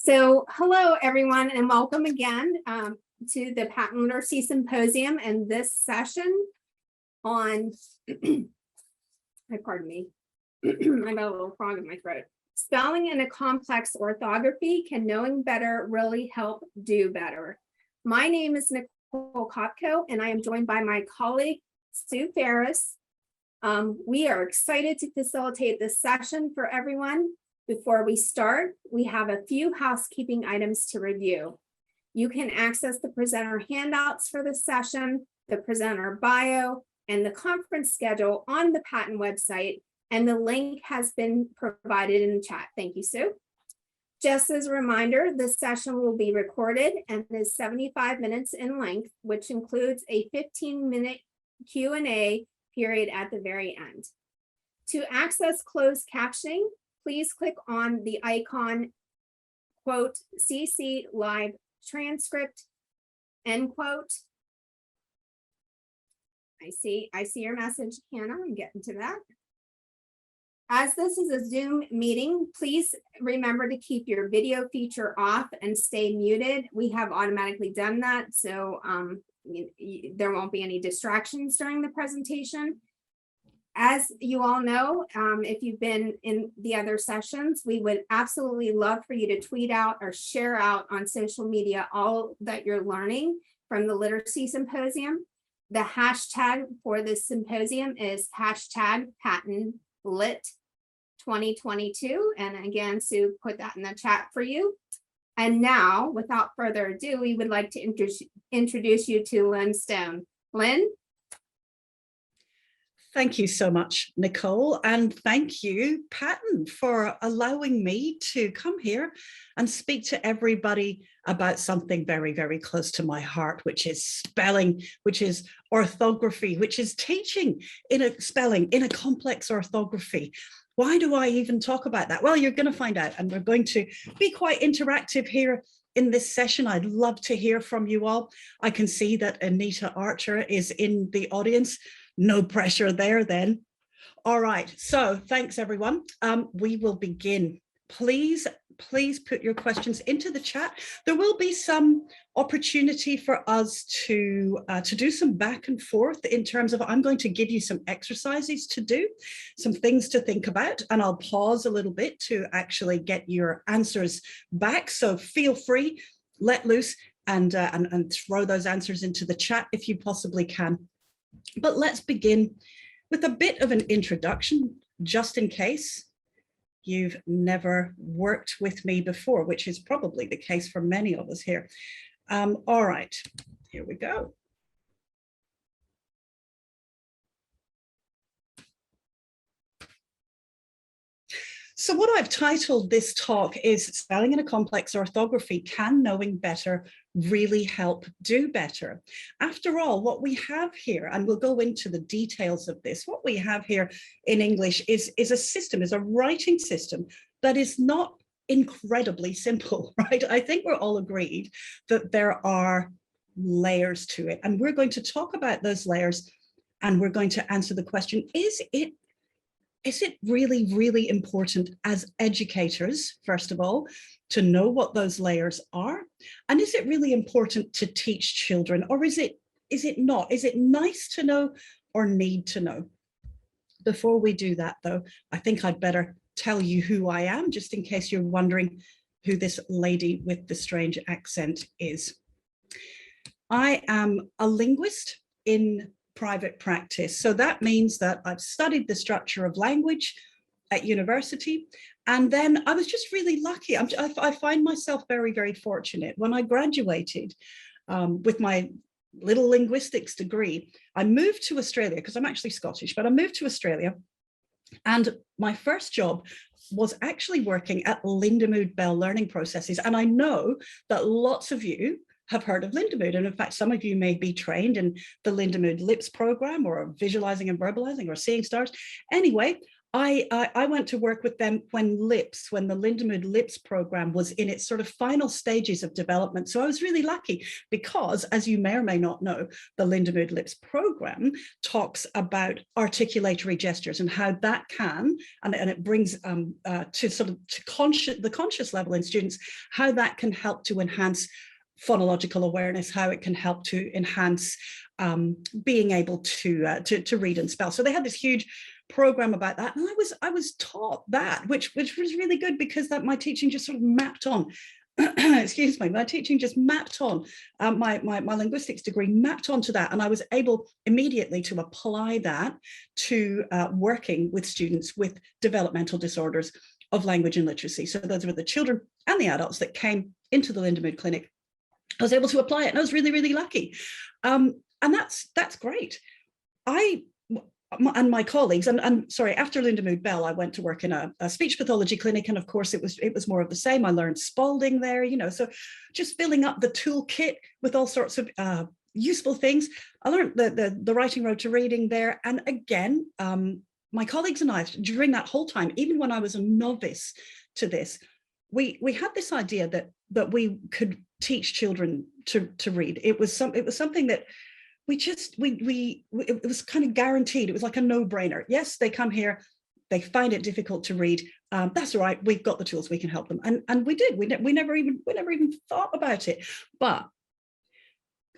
Hello everyone, and welcome again to the Patent Literacy Symposium, and this session on, pardon me, I got a little frog in my throat. Spelling in a complex orthography, can knowing better really help do better? My name is Nicole Kopko, and I am joined by my colleague, Sue Ferris. We are excited to facilitate this session for everyone. Before we start, we have a few housekeeping items to review. You can access the presenter handouts for this session, the presenter bio, and the conference schedule on the patent website, and the link has been provided in the chat. Thank you, Sue. Just as a reminder, this session will be recorded and is 75 minutes in length, which includes a 15-minute Q&A period at the very end. To access closed captioning, please click on the icon, quote, CC live transcript, end quote. I see your message, Hannah. I'm getting to that. As this is a Zoom meeting, please remember to keep your video feature off and stay muted. We have automatically done that, so there won't be any distractions during the presentation. As you all know, if you've been in the other sessions, we would absolutely love for you to tweet out or share out on social media all that you're learning from the Literacy Symposium. The hashtag for this symposium is hashtag PatentLit2022. And again, Sue put that in the chat for you. And now, without further ado, we would like to introduce you to Lynn Stone. Lynn? Thank you so much, Nicole, and thank you, Patent, for allowing me to come here and speak to everybody about something very, very close to my heart, which is spelling, which is orthography, which is teaching spelling in a complex orthography. Why do I even talk about that? Well, you're going to find out, and we're going to be quite interactive here in this session. I'd love to hear from you all. I can see that Anita Archer is in the audience. No pressure there then. All right, so thanks everyone. We will begin. Please put your questions into the chat. There will be some opportunity for us to do some back and forth in terms of, I'm going to give you some exercises to do, some things to think about, and I'll pause a little bit to actually get your answers back. So feel free, let loose, and throw those answers into the chat if you possibly can. But let's begin with a bit of an introduction, just in case you've never worked with me before, which is probably the case for many of us here. All right, here we go. So what I've titled this talk is Spelling in a Complex Orthography, Can Knowing Better Really Help Do Better? After all, what we have here, and we'll go into the details of this, what we have here in English is a system, is a writing system that is not incredibly simple, right? I think we're all agreed that there are layers to it, and we're going to talk about those layers, and we're going to answer the question, is it really, really important as educators, first of all, to know what those layers are? And is it really important to teach children, or is it not? Is it nice to know or need to know? Before we do that, though, I think I'd better tell you who I am, just in case you're wondering who this lady with the strange accent is. I am a linguist in private practice. So that means that I've studied the structure of language at university. And then I was just really lucky. I find myself very, very fortunate. When I graduated with my little linguistics degree, I moved to Australia, because I'm actually Scottish, but I moved to Australia. And my first job was actually working at Lindemood Bell Learning Processes. And I know that lots of you have heard of Lindemood. And in fact, some of you may be trained in the Lindemood LIPS program, or visualizing and verbalizing, or seeing stars. Anyway, I went to work with them when the Lindemood LIPS program was in its sort of final stages of development. So I was really lucky because, as you may or may not know, the Lindemood LIPS program talks about articulatory gestures and how that can, and it brings to sort of the conscious level in students, how that can help to enhance phonological awareness, how it can help to enhance being able to read and spell. So they had this huge program about that, and I was taught that, which was really good, because that my teaching just sort of mapped on. Excuse me, my teaching just mapped on my linguistics degree mapped onto that, and I was able immediately to apply that to working with students with developmental disorders of language and literacy. So those were the children and the adults that came into the Lindemood Clinic. I was able to apply it, and I was really, really lucky. And that's great. And my colleagues, and sorry, after Lindemood Bell, I went to work in a speech pathology clinic, and of course it was more of the same. I learned Spalding there, you know, so just filling up the toolkit with all sorts of useful things. I learned the writing road to reading there, and again, my colleagues and I, during that whole time, even when I was a novice to this, we had this idea that we could teach children to read. It was something that it was kind of guaranteed. It was like a no-brainer. Yes, they come here, they find it difficult to read. That's all right. We've got the tools. We can help them, and we did. We never even thought about it. But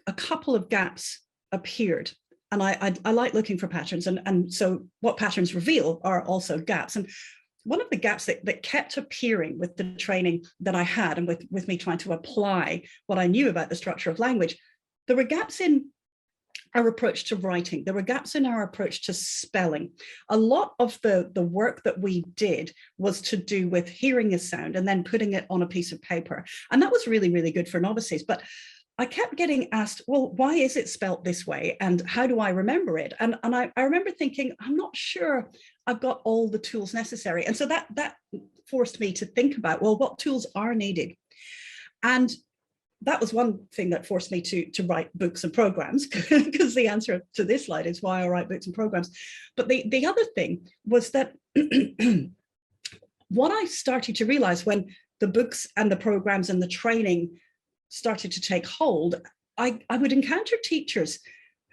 a couple of gaps appeared, and I like looking for patterns. And so what patterns reveal are also gaps. And one of the gaps that kept appearing with the training that I had, and with me trying to apply what I knew about the structure of language, there were gaps in our approach to writing. There were gaps in our approach to spelling. A lot of the work that we did was to do with hearing a sound and then putting it on a piece of paper. And that was really, really good for novices. But I kept getting asked, well, why is it spelt this way? And how do I remember it? And I remember thinking, I'm not sure I've got all the tools necessary. And so that forced me to think about, well, what tools are needed? And that was one thing that forced me to write books and programs, because the answer to this slide is why I write books and programs. But the other thing was that what I started to realize when the books and the programs and the training started to take hold, I would encounter teachers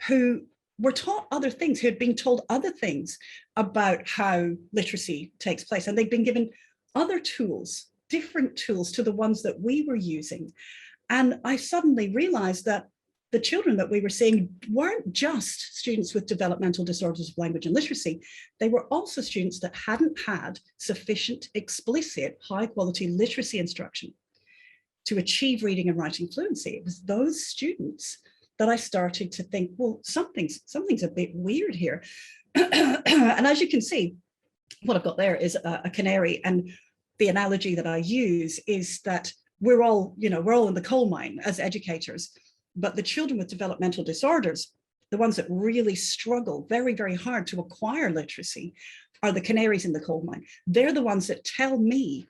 who were taught other things, who had been told other things about how literacy takes place. And they'd been given other tools, different tools to the ones that we were using. And I suddenly realized that the children that we were seeing weren't just students with developmental disorders of language and literacy. They were also students that hadn't had sufficient, explicit, high quality literacy instruction to achieve reading and writing fluency. It was those students that I started to think, well, something's a bit weird here. And as you can see, what I've got there is a canary. And the analogy that I use is that we're all in the coal mine as educators, but the children with developmental disorders, the ones that really struggle very, very hard to acquire literacy, are the canaries in the coal mine. They're the ones that tell me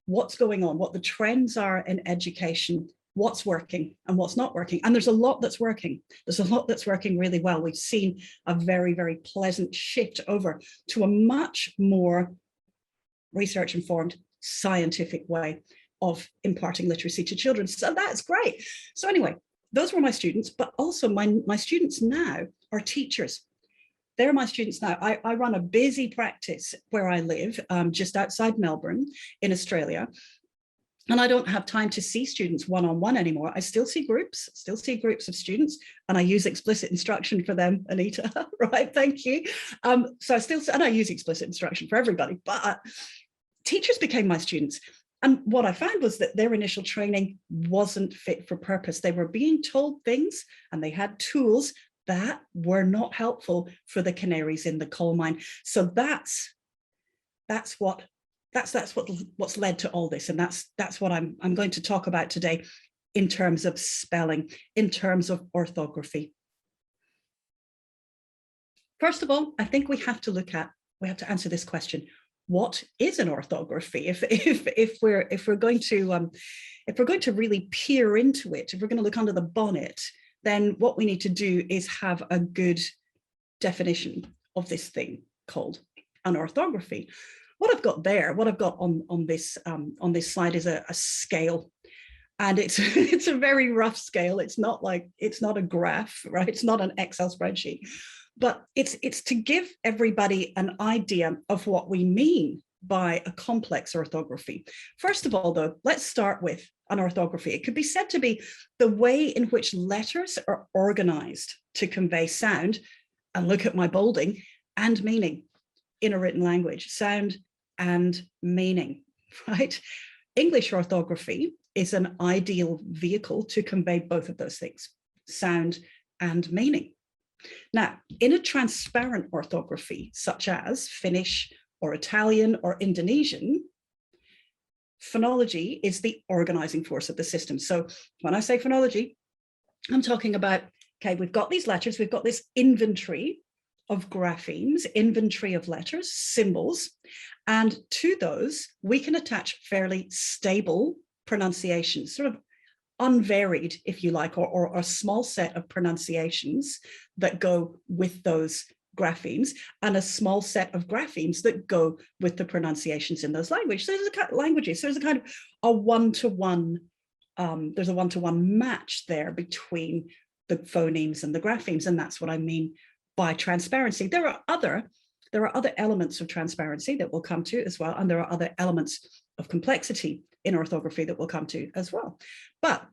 what's going on, what the trends are in education, what's working and what's not working. And there's a lot that's working. There's a lot that's working really well. We've seen a very, very pleasant shift over to a much more research-informed, scientific way of imparting literacy to children. So that's great. So anyway, those were my students, but also my students now are teachers. They're my students now. I run a busy practice where I live, just outside Melbourne in Australia. And I don't have time to see students one-on-one anymore. I still see groups of students, and I use explicit instruction for them, Anita, right? Thank you. So I use explicit instruction for everybody, but teachers became my students. And what I found was that their initial training wasn't fit for purpose. They were being told things and they had tools that were not helpful for the canaries in the coal mine. So that's what's led to all this. And that's what I'm going to talk about today in terms of spelling, in terms of orthography. First of all, I think we have to answer this question. What is an orthography? If we're going to really peer into it, if we're going to look under the bonnet, then what we need to do is have a good definition of this thing called and orthography. What I've got there, what I've got on this slide is a scale. And it's it's a very rough scale. It's not a graph, right? It's not an Excel spreadsheet, but it's to give everybody an idea of what we mean by a complex orthography. First of all, though, let's start with an orthography. It could be said to be the way in which letters are organized to convey sound, and look at my bolding, and meaning in a written language, sound and meaning, right? English orthography is an ideal vehicle to convey both of those things, sound and meaning. Now, in a transparent orthography, such as Finnish or Italian or Indonesian, phonology is the organizing force of the system. So when I say phonology, I'm talking about, okay, we've got these letters, we've got this inventory of graphemes, inventory of letters, symbols, and to those we can attach fairly stable pronunciations, sort of unvaried, if you like, or a small set of pronunciations that go with those graphemes, and a small set of graphemes that go with the pronunciations in those languages. So there's a kind of languages. So there's a kind of a one-to-one, there's a one-to-one match there between the phonemes and the graphemes, and that's what I mean by transparency. There are other elements of transparency that we'll come to as well, and there are other elements of complexity in orthography that we'll come to as well. But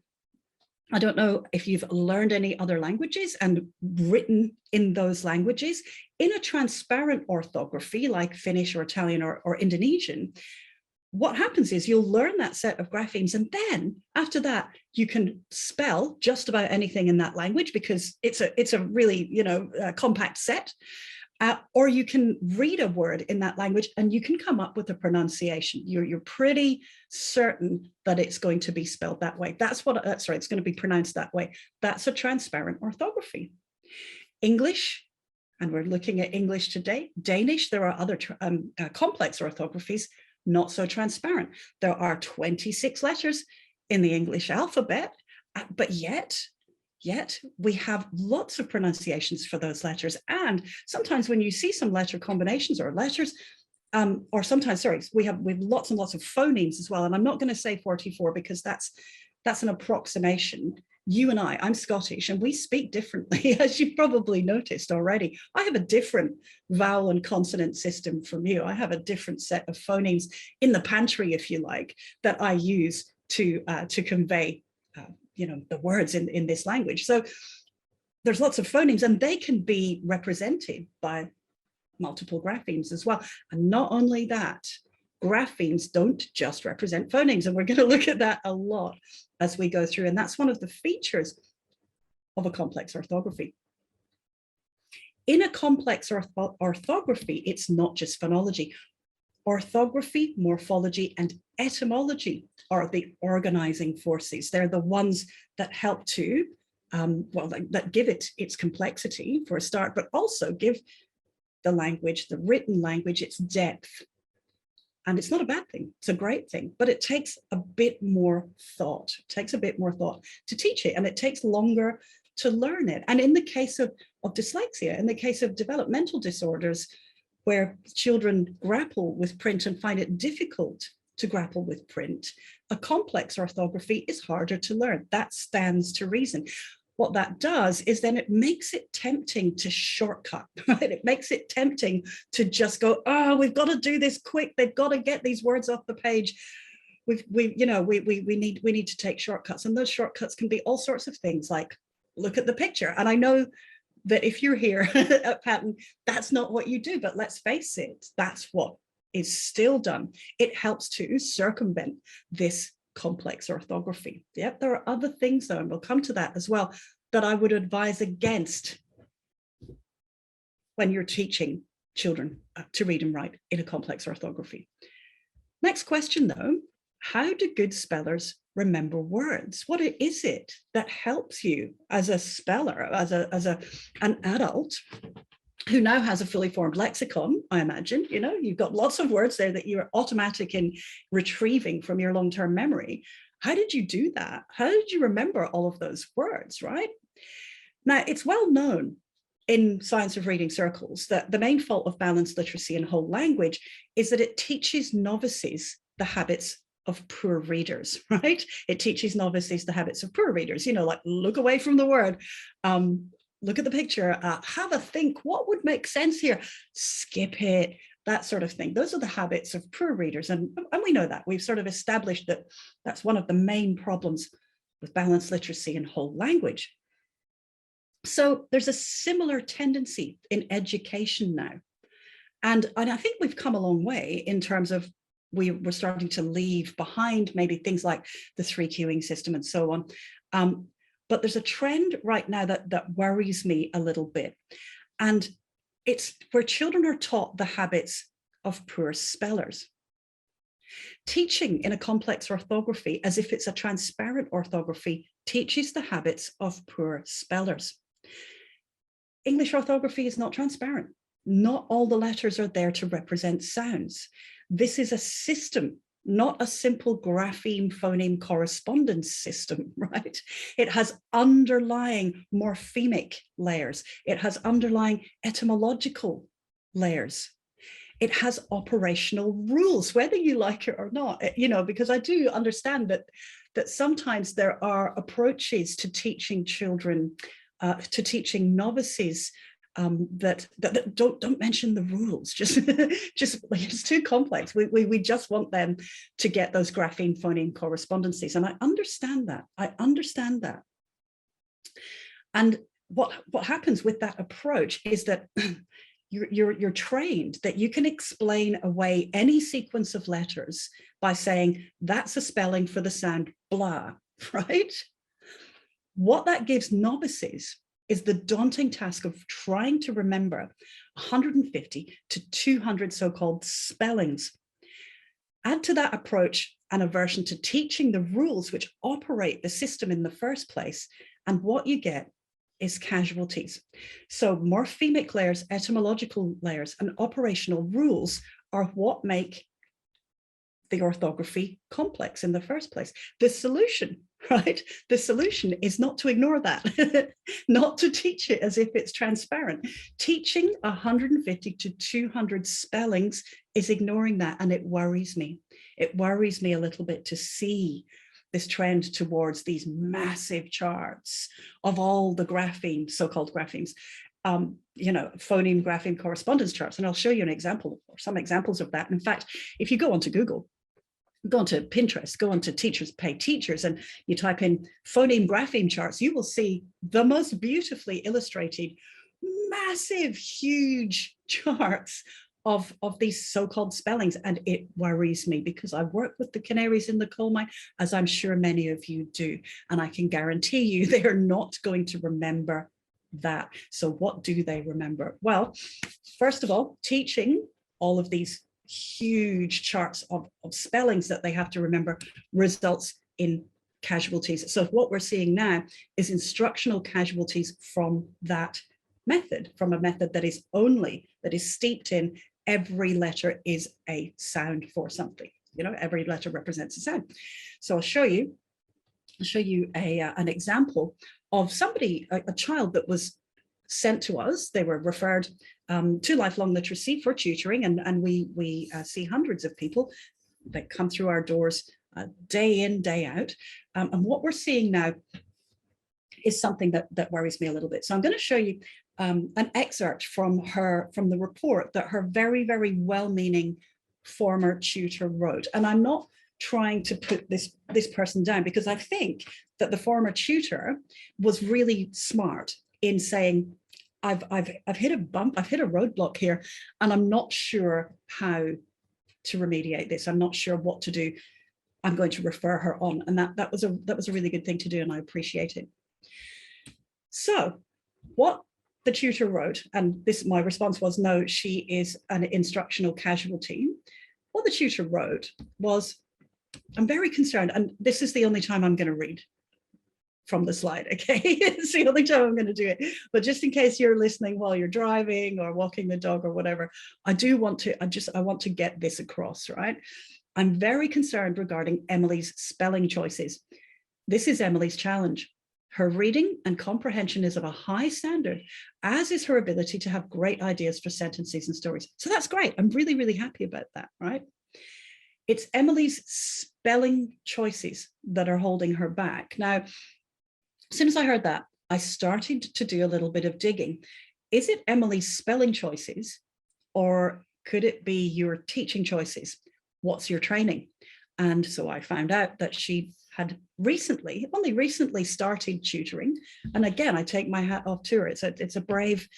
I don't know if you've learned any other languages and written in those languages. In a transparent orthography like Finnish or Italian or Indonesian, what happens is you'll learn that set of graphemes, and then after that you can spell just about anything in that language because it's a really compact set. Or you can read a word in that language and you can come up with a pronunciation. You're pretty certain that it's going to be spelled that way. It's going to be pronounced that way. That's a transparent orthography. English, and we're looking at English today. Danish, there are other complex orthographies, not so transparent. There are 26 letters in the English alphabet, but yet we have lots of pronunciations for those letters. And sometimes when you see some letter combinations or letters, or sometimes, we have lots and lots of phonemes as well. And I'm not going to say 44 because that's an approximation. You and I'm Scottish and we speak differently, as you've probably noticed already. I have a different vowel and consonant system from you. I have a different set of phonemes in the pantry, if you like, that I use to convey the words in this language. So there's lots of phonemes, and they can be represented by multiple graphemes as well. And not only that, graphemes don't just represent phonemes, and we're going to look at that a lot as we go through. And that's one of the features of a complex orthography. In a complex orthography, it's not just phonology. Orthography, morphology, and etymology are the organizing forces. They're the ones that help to, that give it its complexity for a start, but also give the language, the written language, its depth. And it's not a bad thing, it's a great thing, but it takes a bit more thought. It takes a bit more thought to teach it, and it takes longer to learn it. And in the case of dyslexia, in the case of developmental disorders, where children grapple with print and find it difficult to grapple with print, a complex orthography is harder to learn. That stands to reason. What that does is then it makes it tempting to shortcut, right? It makes it tempting to just go, oh, we've got to do this quick. They've got to get these words off the page. We need to take shortcuts, and those shortcuts can be all sorts of things, like look at the picture. And I know that if you're here at Patton, that's not what you do, but let's face it, that's what is still done. It helps to circumvent this complex orthography. Yep, there are other things though, and we'll come to that as well, that I would advise against when you're teaching children to read and write in a complex orthography. Next question though, how do good spellers remember words? What is it that helps you as a speller, as an adult who now has a fully formed lexicon? I imagine, you've got lots of words there that you're automatic in retrieving from your long-term memory. How did you do that? How did you remember all of those words, right? Now, it's well known in science of reading circles that the main fault of balanced literacy in whole language is that it teaches novices the habits of poor readers, right? It teaches novices the habits of poor readers, you know, like look away from the word, look at the picture, have a think, what would make sense here? Skip it, that sort of thing. Those are the habits of poor readers. And we know that. We've sort of established that that's one of the main problems with balanced literacy in whole language. So there's a similar tendency in education now. And I think we've come a long way in terms of we're starting to leave behind maybe things like the 3 queuing system and so on. But there's a trend right now that worries me a little bit. And it's where children are taught the habits of poor spellers. Teaching in a complex orthography as if it's a transparent orthography teaches the habits of poor spellers. English orthography is not transparent. Not all the letters are there to represent sounds. This is a system, not a simple grapheme phoneme correspondence system, right? It has underlying morphemic layers. It has underlying etymological layers. It has operational rules, whether you like it or not, you know, because I do understand that sometimes there are approaches to teaching children, to teaching novices that don't mention the rules, just like it's too complex. We just want them to get those grapheme phoneme correspondences, and I understand that. And what happens with that approach is that you're trained that you can explain away any sequence of letters by saying that's a spelling for the sound blah, right? What that gives novices is the daunting task of trying to remember 150 to 200 so-called spellings. Add to that approach an aversion to teaching the rules which operate the system in the first place, and what you get is casualties. So morphemic layers, etymological layers, and operational rules are what make the orthography complex in the first place. The solution, right? The solution is not to ignore that, not to teach it as if it's transparent. Teaching 150 to 200 spellings is ignoring that, and it worries me. It worries me a little bit to see this trend towards these massive charts of all the grapheme, so-called graphemes, you know, phoneme grapheme correspondence charts. And I'll show you an example or some examples of that. In fact, if you go onto Google, go onto Pinterest, go onto Teachers Pay Teachers, and you type in phoneme grapheme charts, you will see the most beautifully illustrated, massive, huge charts of these so-called spellings. And it worries me because I work with the canaries in the coal mine, as I'm sure many of you do. And I can guarantee you they are not going to remember that. So what do they remember? Well, first of all, teaching all of these huge charts of spellings that they have to remember results in casualties. So what we're seeing now is instructional casualties from that method, from a method that is steeped in every letter is a sound for something. You know, every letter represents a sound. So I'll show you an example of somebody, a child that was sent to us. They were referred to Lifelong Literacy for tutoring, and we see hundreds of people that come through our doors day in, day out. And what we're seeing now is something that worries me a little bit. So I'm going to show you an excerpt from the report that her very, very well-meaning former tutor wrote. And I'm not trying to put this person down, because I think that the former tutor was really smart in saying, I've hit a bump, I've hit a roadblock here, and I'm not sure how to remediate this. I'm not sure what to do. I'm going to refer her on. And that was a really good thing to do, and I appreciate it. So what the tutor wrote, and my response was, no, she is an instructional casualty. What the tutor wrote was, I'm very concerned, and this is the only time I'm going to read from the slide, okay? It's the only time I'm going to do it. But just in case you're listening while you're driving or walking the dog or whatever, I want to get this across, right? I'm very concerned regarding Emily's spelling choices. This is Emily's challenge. Her reading and comprehension is of a high standard, as is her ability to have great ideas for sentences and stories. So that's great. I'm really, really happy about that, right? It's Emily's spelling choices that are holding her back. Now, as soon as I heard that, I started to do a little bit of digging. Is it Emily's spelling choices, or could it be your teaching choices? What's your training? And so I found out that she had only recently started tutoring. And again, I take my hat off to her. It's a brave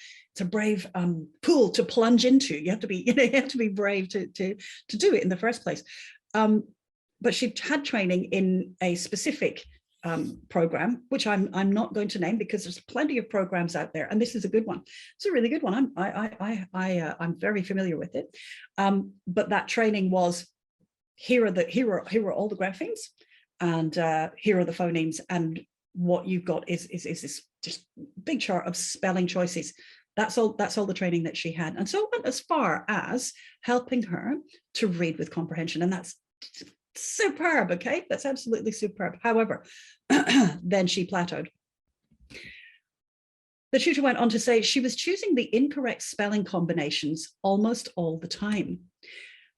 pool to plunge into. You have to be brave to do it in the first place. But she had training in a specific program, which I'm not going to name because there's plenty of programs out there, and this is a good one. It's a really good one. I'm very familiar with it. But that training was here are all the graphemes, and here are the phonemes, and what you've got is this just big chart of spelling choices. That's all the training that she had. And so it went as far as helping her to read with comprehension, and that's superb. Okay, that's absolutely superb. However, then she plateaued. The tutor went on to say she was choosing the incorrect spelling combinations almost all the time.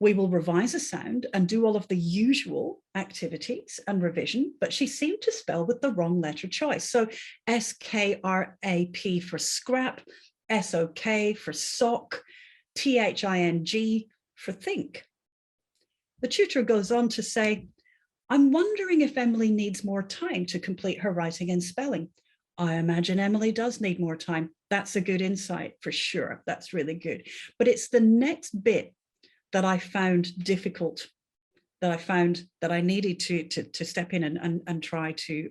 We will revise a sound and do all of the usual activities and revision, but she seemed to spell with the wrong letter choice. So SKRAP for scrap, SOK for sock, THING for think. The tutor goes on to say, I'm wondering if Emily needs more time to complete her writing and spelling. I imagine Emily does need more time. That's a good insight for sure. That's really good. But it's the next bit that I found difficult, that I found that I needed to step in and try to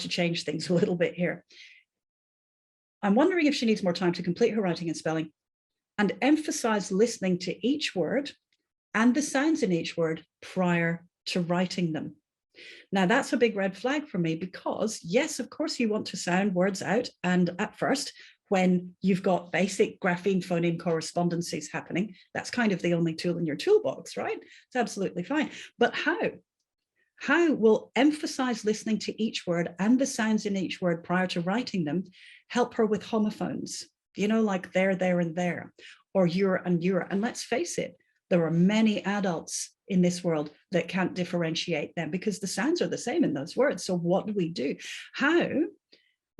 change things a little bit here. I'm wondering if she needs more time to complete her writing and spelling, and emphasize listening to each word and the sounds in each word prior to writing them. Now, that's a big red flag for me, because yes, of course, you want to sound words out, and at first, when you've got basic grapheme phoneme correspondences happening, that's kind of the only tool in your toolbox, right? It's absolutely fine. But how? How will emphasize listening to each word and the sounds in each word prior to writing them help her with homophones? You know, like there, and there, or you're and you're. And let's face it, there are many adults in this world that can't differentiate them because the sounds are the same in those words. So what do? How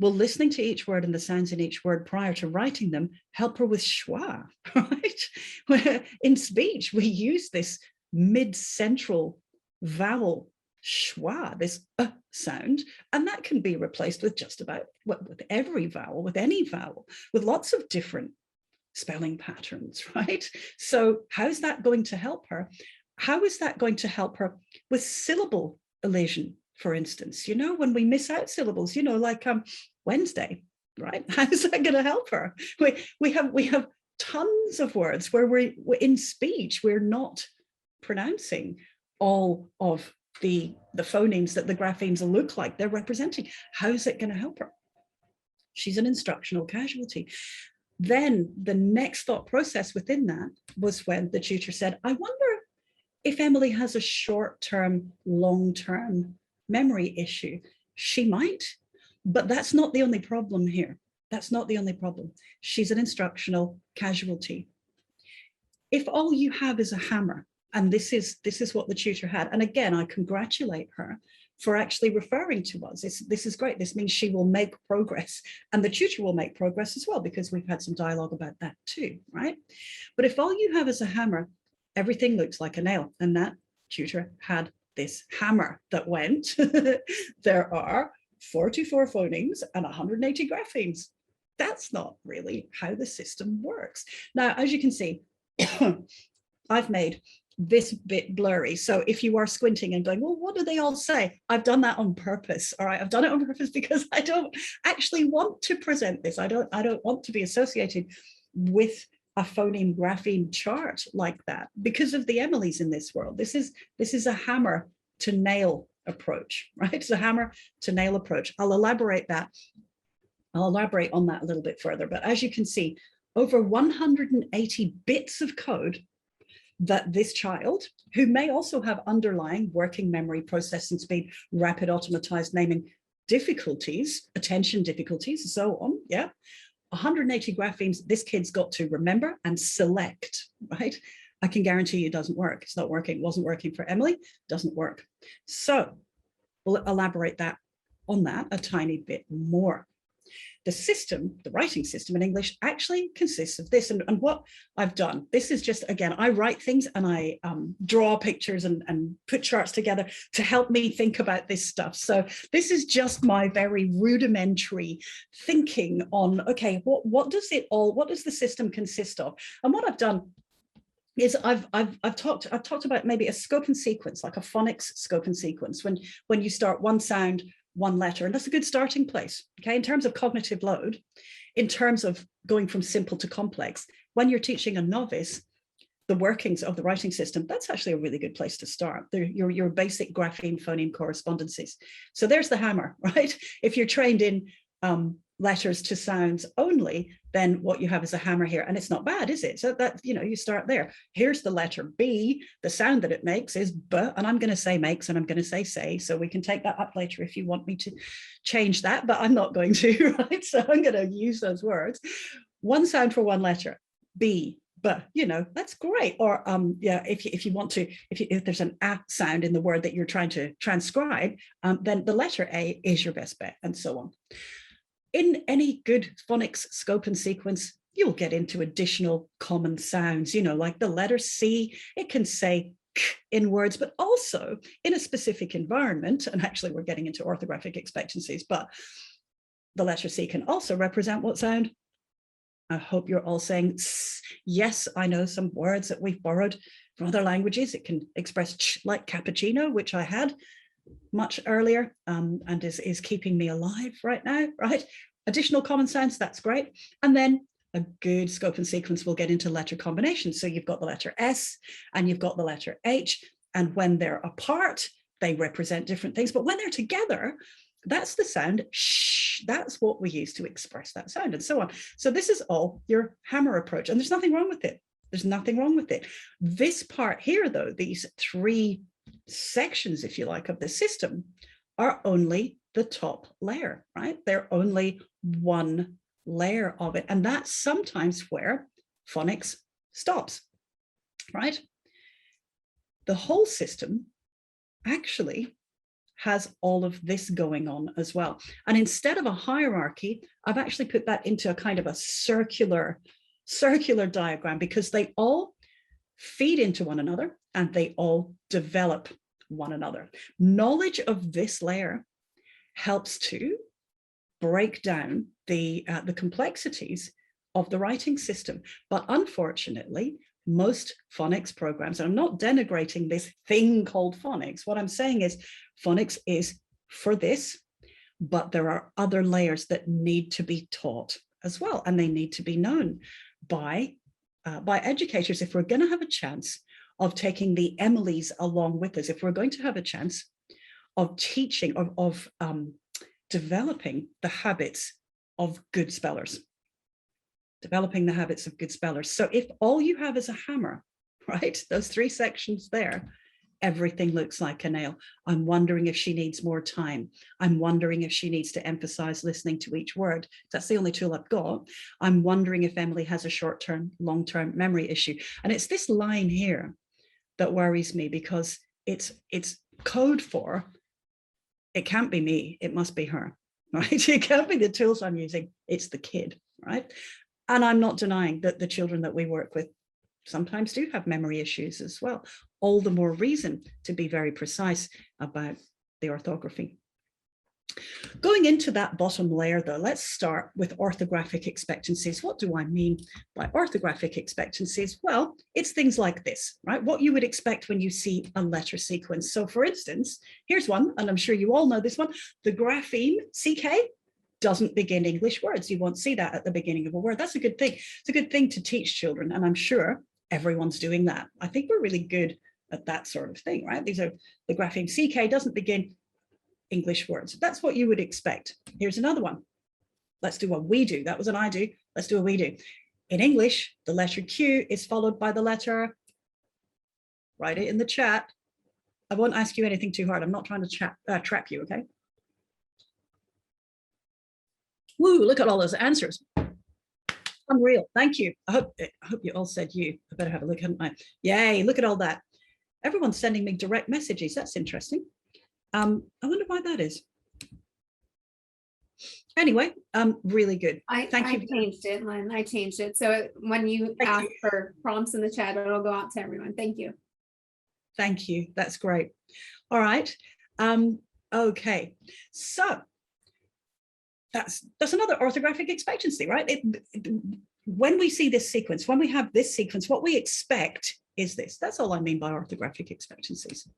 will listening to each word and the sounds in each word prior to writing them help her with schwa, right? Where in speech, we use this mid-central vowel schwa, this sound, and that can be replaced with just about with every vowel, with any vowel, with lots of different spelling patterns, right? So how's that going to help her? How is that going to help her with syllable elision, for instance? You know, when we miss out syllables, you know, like Wednesday, right? How's that going to help her? We have tons of words where we're in speech, we're not pronouncing all of the phonemes that the graphemes look like they're representing. How's it going to help her? She's an instructional casualty. Then the next thought process within that was when the tutor said, I wonder if Emily has a short-term, long-term memory issue. She might, but that's not the only problem here. That's not the only problem. She's an instructional casualty. If all you have is a hammer, and this is what the tutor had, and again, I congratulate her for actually referring to us. This is great. This means she will make progress, and the tutor will make progress as well, because we've had some dialogue about that too, right? But if all you have is a hammer, everything looks like a nail, and that tutor had this hammer that went, there are 44 phonemes and 180 graphemes. That's not really how the system works. Now, as you can see, I've made this bit blurry. So if you are squinting and going, well, what do they all say? I've done that on purpose. All right, I've done it on purpose because I don't actually want to present this. I don't want to be associated with a phoneme grapheme chart like that because of the Emilys in this world. This is a hammer to nail approach, right? It's a hammer to nail approach. I'll elaborate on that a little bit further. But as you can see, over 180 bits of code that this child, who may also have underlying working memory, processing speed, rapid automatized naming, difficulties, attention difficulties, so on, yeah. 180 graphemes this kid's got to remember and select, right? I can guarantee you it doesn't work. It's not working. It wasn't working for Emily, doesn't work. So we'll elaborate on that a tiny bit more. The system, the writing system in English actually consists of this. And what I've done, this is just, again, I write things and I draw pictures and put charts together to help me think about this stuff. So this is just my very rudimentary thinking on, okay, what does the system consist of? And what I've done is I've talked about maybe a scope and sequence, like a phonics scope and sequence, when you start one sound, one letter, and that's a good starting place, okay, in terms of cognitive load, in terms of going from simple to complex. When you're teaching a novice the workings of the writing system, that's actually a really good place to start. Your basic grapheme phoneme correspondences. So there's the hammer, right? If you're trained in letters to sounds only, then what you have is a hammer here, and it's not bad, is it? So that, you start there. Here's the letter B. The sound that it makes is B, and I'm going to say makes, and I'm going to say, so we can take that up later if you want me to change that, but I'm not going to, right? So I'm going to use those words. One sound for one letter, B, but that's great. Or yeah, if you want to, if there's an A sound in the word that you're trying to transcribe, then the letter A is your best bet, and so on. In any good phonics scope and sequence, you'll get into additional common sounds, like the letter C. It can say k in words, but also in a specific environment. And actually, we're getting into orthographic expectancies, but the letter C can also represent what sound? I hope you're all saying S. Yes, I know some words that we've borrowed from other languages. It can express ch, like cappuccino, which I had much earlier, and is keeping me alive right now, right? Additional common sounds, that's great. And then a good scope and sequence will get into letter combinations. So you've got the letter S and you've got the letter H, and when they're apart, they represent different things. But when they're together, that's the sound sh. That's what we use to express that sound, and so on. So this is all your hammer approach, and there's nothing wrong with it. There's nothing wrong with it. This part here, though, these three sections, if you like, of the system are only the top layer, right? They're only one layer of it. And that's sometimes where phonics stops, right? The whole system actually has all of this going on as well. And instead of a hierarchy, I've actually put that into a kind of a circular diagram, because they all feed into one another and they all develop one another. Knowledge of this layer helps to break down the complexities of the writing system. But unfortunately, most phonics programs, and I'm not denigrating this thing called phonics, what I'm saying is phonics is for this, but there are other layers that need to be taught as well, and they need to be known by educators if we're going to have a chance of taking the Emilys along with us, if we're going to have a chance of teaching, of developing the habits of good spellers. Developing the habits of good spellers. So if all you have is a hammer, right, those three sections there, everything looks like a nail. I'm wondering if she needs more time. I'm wondering if she needs to emphasize listening to each word. That's the only tool I've got. I'm wondering if Emily has a short-term, long-term memory issue. And it's this line here that worries me, because it's code for, it can't be me, it must be her, right? It can't be the tools I'm using, it's the kid, right? And I'm not denying that the children that we work with sometimes do have memory issues as well. All the more reason to be very precise about the orthography. Going into that bottom layer, though, let's start with orthographic expectancies. What do I mean by orthographic expectancies? Well, it's things like this, right? What you would expect when you see a letter sequence. So for instance, here's one, and I'm sure you all know this one. The grapheme CK doesn't begin English words. You won't see that at the beginning of a word. That's a good thing. It's a good thing to teach children, and I'm sure everyone's doing that. I think we're really good at that sort of thing, right? These are the grapheme CK doesn't begin English words. That's what you would expect. Here's another one. Let's do what we do. That was an I do. Let's do what we do. In English, the letter Q is followed by the letter, write it in the chat. I won't ask you anything too hard. I'm not trying to trap you, okay? Woo, look at all those answers. Unreal. Thank you. I hope you all said you. I better have a look, hadn't I? Yay, look at all that. Everyone's sending me direct messages. That's interesting. I wonder why that is. Anyway, really good. Thank you. I changed it, Lynn. I changed it. So when you ask for prompts in the chat, it'll go out to everyone. Thank you. Thank you. That's great. All right. Okay. So that's another orthographic expectancy, right? When we see this sequence, when we have this sequence, what we expect is this. That's all I mean by orthographic expectancies.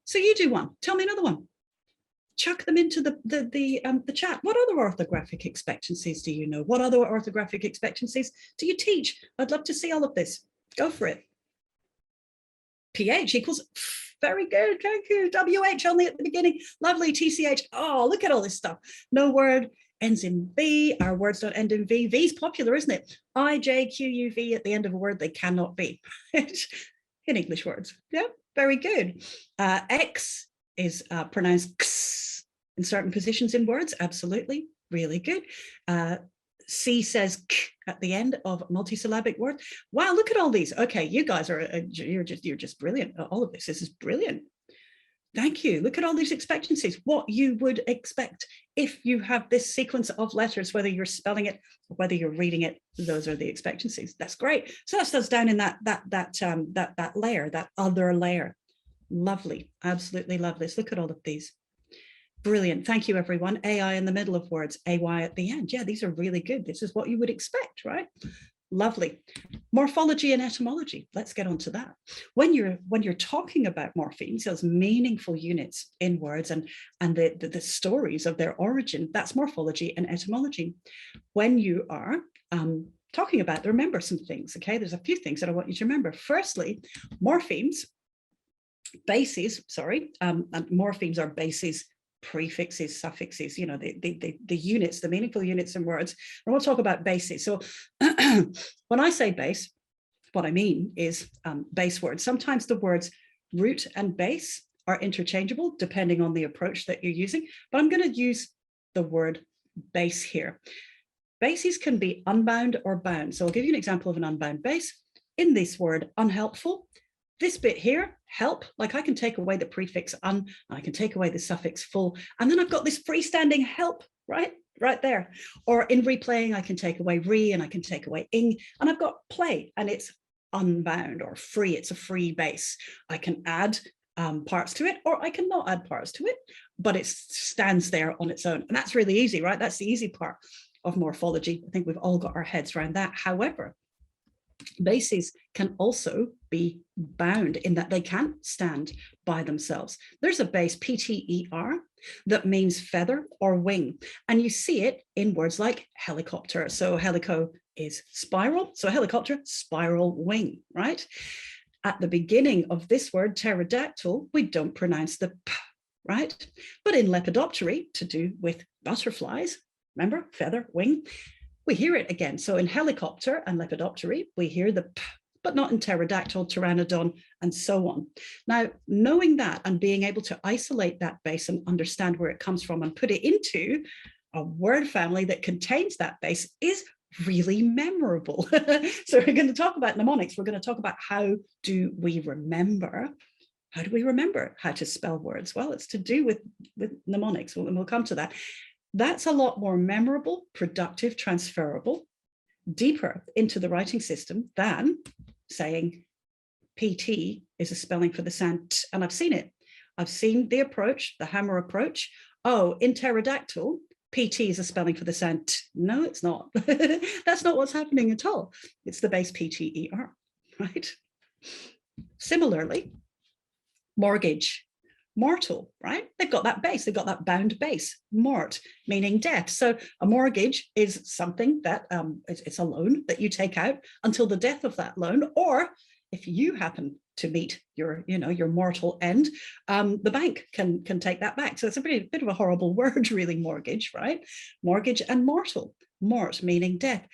So you do one. Tell me another one. Chuck them into the chat. What other orthographic expectancies do you know? What other orthographic expectancies do you teach? I'd love to see all of this. Go for it. PH equals, very good, thank you. WH only at the beginning, lovely. TCH, oh, look at all this stuff. No word ends in V, our words don't end in V. V's popular, isn't it? I, J, Q, U, V at the end of a word, they cannot be in English words. Yeah, very good. X is pronounced X in certain positions in words, absolutely, really good. C says K at the end of multisyllabic words. Wow, look at all these. Okay, you guys are, you're just brilliant. All of this is brilliant. Thank you. Look at all these expectancies, what you would expect if you have this sequence of letters, whether you're spelling it or whether you're reading it. Those are the expectancies. That's great. So that's us down in that layer, that other layer. Lovely, absolutely lovely. Let's look at all of these. Brilliant. Thank you, everyone. AI in the middle of words, AY at the end. Yeah, these are really good. This is what you would expect, right? Lovely. Morphology and etymology. Let's get on to that. When you're talking about morphemes, those meaningful units in words and the stories of their origin, that's morphology and etymology. When you are talking about, remember some things, okay? There's a few things that I want you to remember. Firstly, morphemes, bases, sorry, and morphemes are bases, prefixes, suffixes, you know, the units, the meaningful units in words. And we'll talk about bases. So when I say base, what I mean is base words. Sometimes the words root and base are interchangeable depending on the approach that you're using, but I'm going to use the word base here. Bases can be unbound or bound. So I'll give you an example of an unbound base. In this word unhelpful, this bit here, help, like I can take away the prefix un, I can take away the suffix full, and then I've got this freestanding help, right there. Or in replaying, I can take away re and I can take away ing, and I've got play, and it's unbound or free. It's a free base. I can add parts to it, or I can not add parts to it, but it stands there on its own. And that's really easy, right? That's the easy part of morphology. I think we've all got our heads around that. However, bases can also be bound in that they can't stand by themselves. There's a base PTER that means feather or wing, and you see it in words like helicopter. So helico is spiral, so helicopter, spiral wing, right? At the beginning of this word pterodactyl, we don't pronounce the p, right? But in lepidoptery, to do with butterflies, remember, feather, wing, we hear it again. So in helicopter and lepidoptery, we hear the p, but not in pterodactyl, pteranodon, and so on. Now, knowing that and being able to isolate that base and understand where it comes from and put it into a word family that contains that base is really memorable. So we're going to talk about mnemonics. We're going to talk about how do we remember how to spell words? Well, it's to do with mnemonics, and we'll come to that. That's a lot more memorable, productive, transferable, deeper into the writing system than saying PT is a spelling for the sound T, and I've seen it. I've seen the approach, the hammer approach. Oh, in pterodactyl, PT is a spelling for the sound T. No, it's not. That's not what's happening at all. It's the base PTER, right? Similarly, mortgage, mortal, right? They've got that base, they've got that bound base, mort, meaning death. So a mortgage is something that it's a loan that you take out until the death of that loan, or if you happen to meet your, your mortal end, the bank can take that back. So it's a bit of a horrible word, really, mortgage, right? Mortgage and mortal, mort meaning death.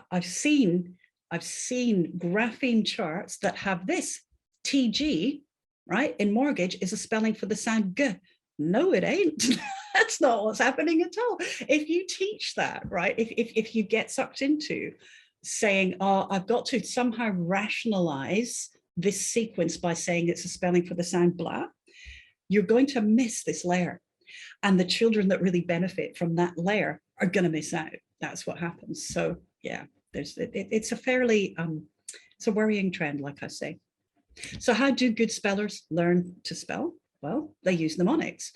I've seen grapheme charts that have this TG, right, in mortgage is a spelling for the sound G. No, it ain't. That's not what's happening at all. If you teach that, right, if you get sucked into saying, oh, I've got to somehow rationalize this sequence by saying it's a spelling for the sound blah, you're going to miss this layer. And the children that really benefit from that layer are going to miss out. That's what happens. So yeah, it's a fairly, it's a worrying trend, like I say. So how do good spellers learn to spell? Well, they use mnemonics.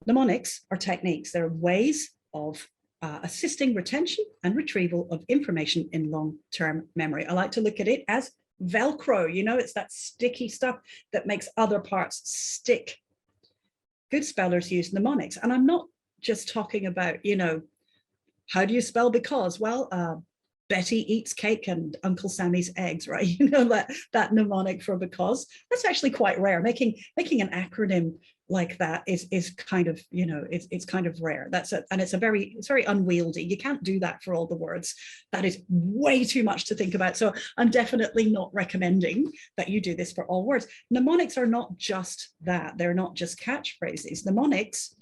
Mnemonics are techniques. They're ways of assisting retention and retrieval of information in long-term memory. I like to look at it as Velcro. You know, it's that sticky stuff that makes other parts stick. Good spellers use mnemonics. And I'm not just talking about, you know, how do you spell because? Well, Betty eats cake and Uncle Sammy's eggs, right? You know, that mnemonic for because. That's actually quite rare. Making an acronym like that is kind of, you know, it's kind of rare. And it's very unwieldy. You can't do that for all the words. That is way too much to think about. So I'm definitely not recommending that you do this for all words. Mnemonics are not just that. They're not just catchphrases. Mnemonics,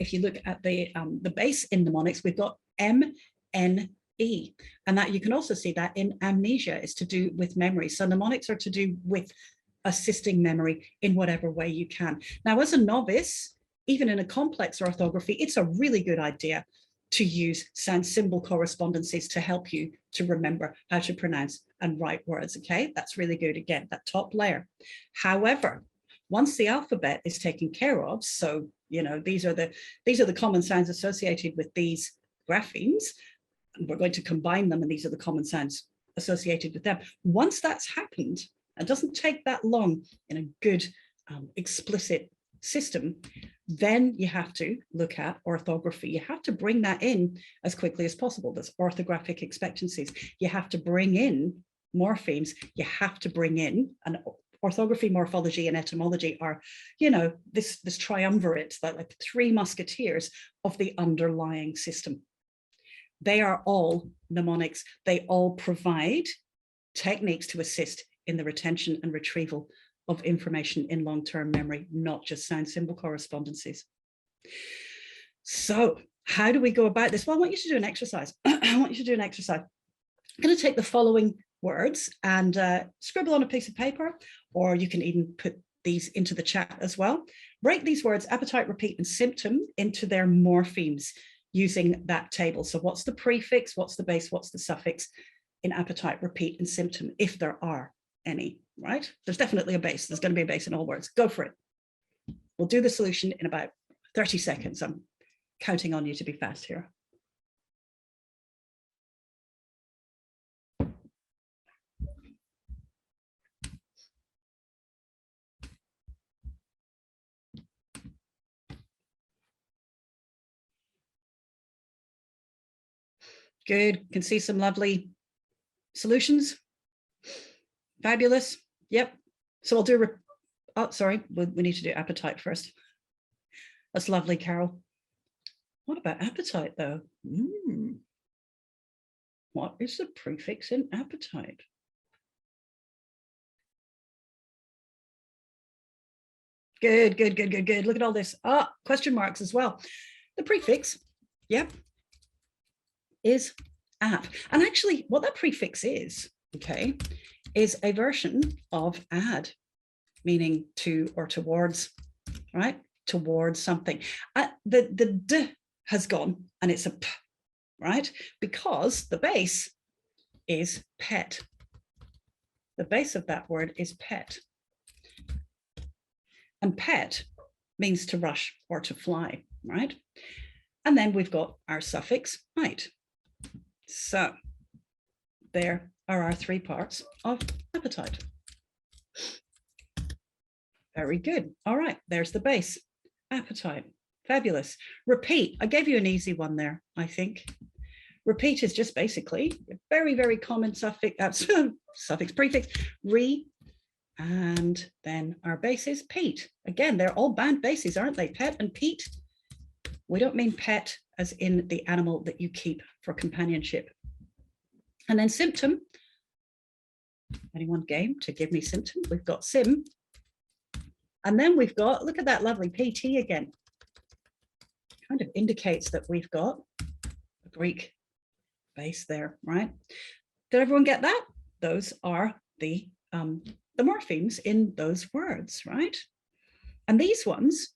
if you look at the base in mnemonics, we've got M-N-E, and that you can also see that in amnesia is to do with memory. So mnemonics are to do with assisting memory in whatever way you can. Now, as a novice, even in a complex orthography, it's a really good idea to use sound symbol correspondences to help you to remember how to pronounce and write words. Okay, that's really good. Again, that top layer. However, once the alphabet is taken care of, so you know these are the common sounds associated with these graphemes, and we're going to combine them, and these are the common sounds associated with them. Once that's happened, it doesn't take that long in a good explicit system, then you have to look at orthography. You have to bring that in as quickly as possible. There's orthographic expectancies. You have to bring in morphemes. You have to bring in, and orthography, morphology, and etymology are, you know, this triumvirate, like the three musketeers of the underlying system. They are all mnemonics. They all provide techniques to assist in the retention and retrieval of information in long-term memory, not just sound symbol correspondences. So how do we go about this? Well, I want you to do an exercise. I'm going to take the following words and scribble on a piece of paper, or you can even put these into the chat as well. Break these words, appetite, repeat, and symptom, into their morphemes using that table. So what's the prefix, what's the base, what's the suffix in appetite, repeat, and symptom, if there are any, right? There's definitely a base. There's going to be a base in all words. Go for it. We'll do the solution in about 30 seconds. I'm counting on you to be fast here. Good. Can see some lovely solutions. Fabulous. Yep. So I'll do, oh, sorry, we need to do appetite first. That's lovely, Carol. What about appetite though? What is the prefix in appetite? Good, good, good, good, good. Look at all this. Ah, question marks as well. The prefix, yep, is app. And actually what that prefix is, okay, is a version of add, meaning to or towards, right? Towards something. The d has gone and it's a p, right? Because the base is pet. The base of that word is pet. And pet means to rush or to fly, right? And then we've got our suffix might. So there are our three parts of appetite. Very good. All right, there's the base. Appetite. Fabulous. Repeat. I gave you an easy one there, I think. Repeat is just basically a very, very common suffix, suffix prefix, re, and then our base is Pete. Again, they're all band bases, aren't they? Pet and Pete. We don't mean pet as in the animal that you keep for companionship. And then symptom. Anyone game to give me symptom? We've got sim. And then we've got, look at that lovely PT again. kind of indicates that we've got a Greek base there, right? Did everyone get that? Those are the morphemes in those words, right? And these ones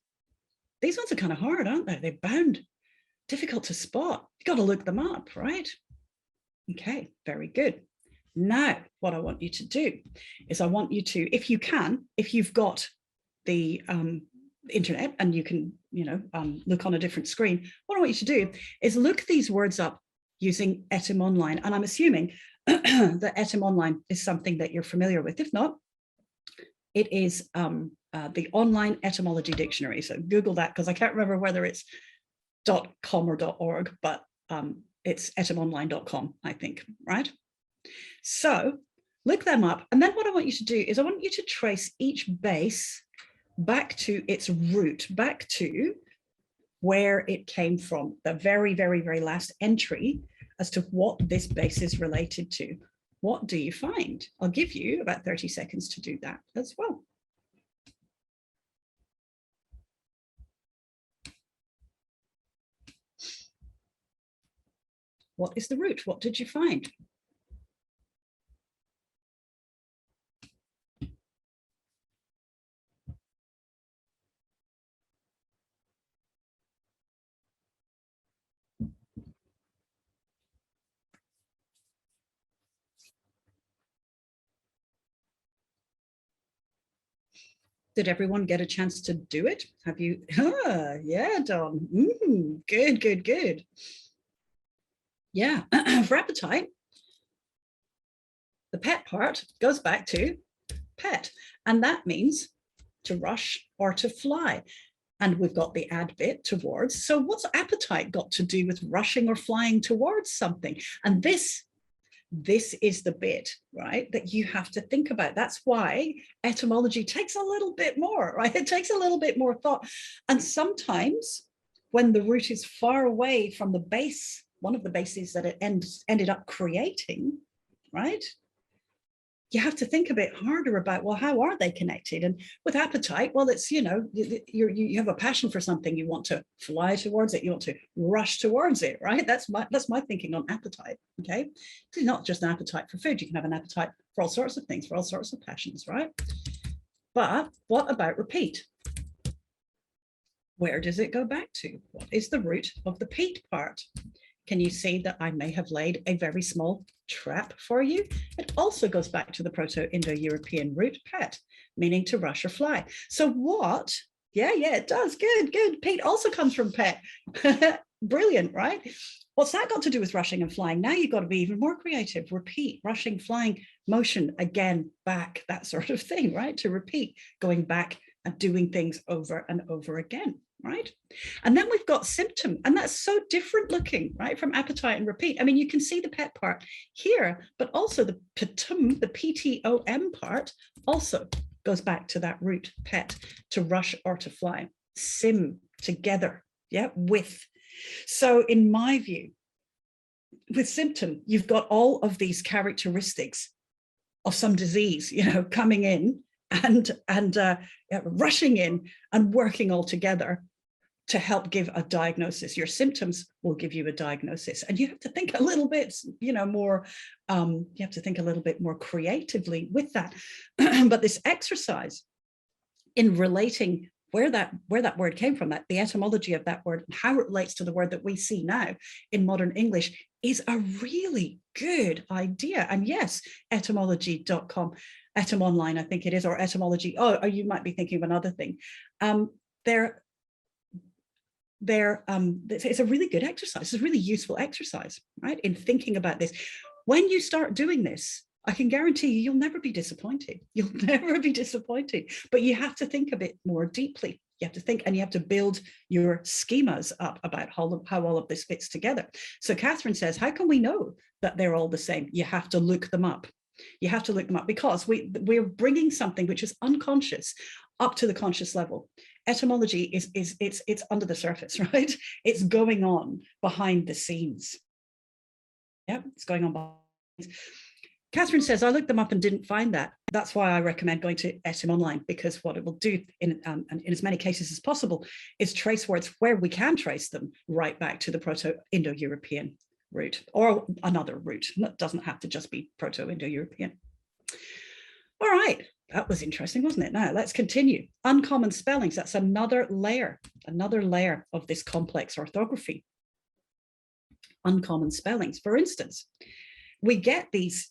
are kind of hard, aren't they? They're bound, difficult to spot. You got to look them up, right? Okay, very good. Now, what I want you to do is I want you to, if you can, if you've got the internet and you can, look on a different screen, what I want you to do is look these words up using Etymonline. And I'm assuming that Etymonline is something that you're familiar with. If not, it is the online etymology dictionary. So Google that, because I can't remember whether it's .com or .org, but it's etymonline.com, I think, right? So look them up. And then what I want you to do is I want you to trace each base back to its root, back to where it came from, the very, very, very last entry as to what this base is related to. What do you find? I'll give you about 30 seconds to do that as well. What is the root? What did you find? Did everyone get a chance to do it? Have you? Yeah, Don. Good, good, good. Yeah, for appetite, the pet part goes back to pet, and that means to rush or to fly. And we've got the add bit towards. So what's appetite got to do with rushing or flying towards something? And this is the bit, right, that you have to think about. That's why etymology takes a little bit more, right? It takes a little bit more thought. And sometimes when the root is far away from the base, one of the bases that it ended up creating, right? You have to think a bit harder about, well, how are they connected? And with appetite, well, it's, you have a passion for something, you want to fly towards it, you want to rush towards it, right? That's my thinking on appetite, okay? It's not just an appetite for food, you can have an appetite for all sorts of things, for all sorts of passions, right? But what about repeat? Where does it go back to? What is the root of the peat part? Can you see that I may have laid a very small trap for you? It also goes back to the Proto-Indo-European root pet, meaning to rush or fly. So what? Yeah, it does. Good, good. Peat also comes from pet. Brilliant, right? What's that got to do with rushing and flying? Now you've got to be even more creative. Repeat, rushing, flying, motion, again, back, that sort of thing, right? To repeat, going back and doing things over and over again, right? And then we've got symptom, and that's so different looking, right, from appetite and repeat. I mean, you can see the pet part here, but also the ptum, the PTOM part also goes back to that root pet, to rush or to fly. Sim, together, yeah, with. So in my view, with symptom, you've got all of these characteristics of some disease, coming in and rushing in and working all together to help give a diagnosis. Your symptoms will give you a diagnosis, and you have to think a little bit, more. You have to think a little bit more creatively with that. But this exercise in relating where that word came from, that the etymology of that word, and how it relates to the word that we see now in modern English, is a really good idea. And yes, etymology.com, Etymonline, I think it is, or etymology. Oh, you might be thinking of another thing. It's a really good exercise. It's a really useful exercise, right, in thinking about this. When you start doing this, I can guarantee you'll never be disappointed. You'll never be disappointed, but you have to think a bit more deeply. You have to think, and you have to build your schemas up about how all of this fits together. So Catherine says, how can we know that they're all the same? You have to look them up. You have to look them up, because we're bringing something which is unconscious up to the conscious level. Etymology it's under the surface, right? It's going on behind the scenes. Yeah, it's going on behind the scenes. Catherine says, I looked them up and didn't find that. That's why I recommend going to Etym Online, because what it will do in as many cases as possible is trace words where we can trace them right back to the Proto-Indo-European root or another root. That doesn't have to just be Proto-Indo-European. All right, that was interesting, wasn't it? Now let's continue. Uncommon spellings, that's another layer of this complex orthography. Uncommon spellings. For instance, we get this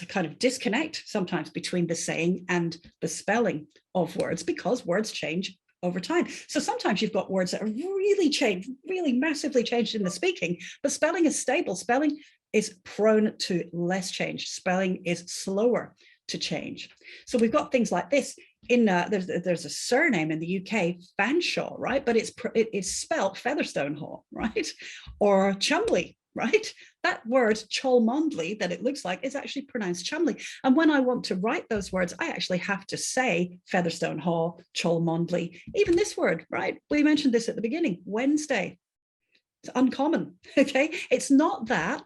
kind of disconnect sometimes between the saying and the spelling of words because words change over time. So sometimes you've got words that are really changed, really massively changed in the speaking, but spelling is stable. Spelling is prone to less change. Spelling is slower to change. So we've got things like this. There's a surname in the UK, Fanshawe, right? But it's spelt Featherstonehaugh, right? Or Chumley, right? That word Cholmondeley that it looks like is actually pronounced Chumley. And when I want to write those words, I actually have to say Featherstonehaugh, Cholmondeley. Even this word, right? We mentioned this at the beginning, Wednesday. It's uncommon, okay? It's not that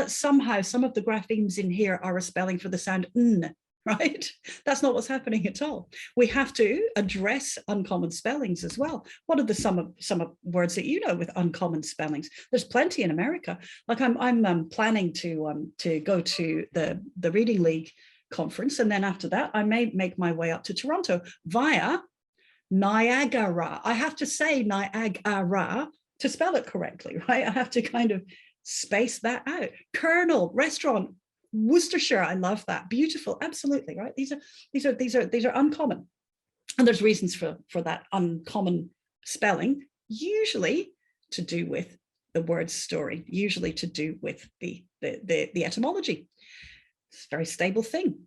somehow some of the graphemes in here are a spelling for the sound n, right? That's not what's happening at all. We have to address uncommon spellings as well. What are some of words that you know with uncommon spellings? There's plenty in America. Like I'm planning to go to the Reading League conference, and then after that I may make my way up to Toronto via Niagara. I have to say Niagara to spell it correctly, right? I have to kind of space that out. Colonel, restaurant, Worcestershire, I love that. Beautiful, absolutely, right? These are uncommon. And there's reasons for that uncommon spelling, usually to do with the word story, usually to do with the etymology. It's a very stable thing.